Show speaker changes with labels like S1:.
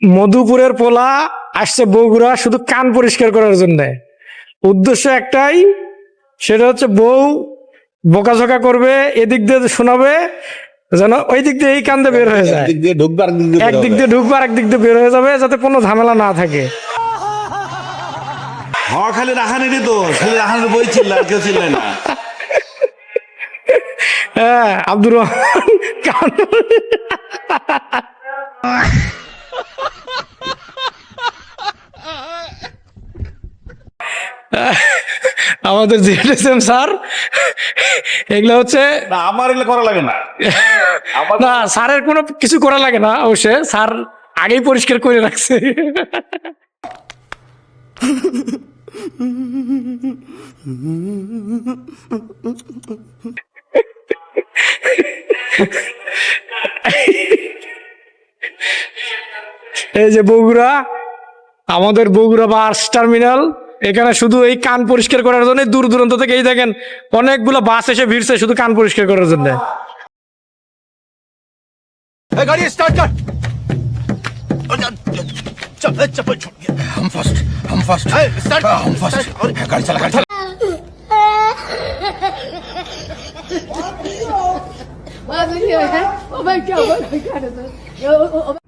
S1: মধুপুরের পোলা আসছে বগুড়া শুধু কান পরিষ্কার করার জন্য। উদ্দেশ্য একটাই, সেটা হচ্ছে বউ বকাঝকা করবে, এদিক দিয়ে শোনাবে যেন ওই দিক দিয়ে এই কান দিয়ে বের হয়ে যায়, একদিক দিয়ে ঢুকবে আর একদিক দিয়ে বের হয়ে যাবে, যাতে কোনো ঝামেলা না থাকে।
S2: খালি রাহানেরই তো, খালি রাহানের বই ছিল আর কেউ ছিল না।
S1: হ্যাঁ, আব্দুর রহমান কান আমাদের জিএসএম স্যার এগুলো হচ্ছে
S2: না, আমার এগুলো করা লাগে না।
S1: না, স্যারের কোনো কিছু করা লাগে না, অবশ্যই স্যার আগেই পরিষ্কার করে রাখছে। এই যে বগুড়া, আমাদের বগুড়া বাস টার্মিনাল, এখানে শুধু এই কান পরিষ্কার করার জন্য দূর দূরান্ত থেকে এই দেখেন অনেকগুলো বাস এসে ভিড়ছে শুধু কান পরিষ্কার করার জন্য।
S3: गाड़ी स्टार्ट कर। चप्पल छूट गया। हम फर्स्ट स्टार्ट हम फर्स्ट गाड़ी चला गाड़ी चला।
S4: Wow, video है। Oh my god, oh my god।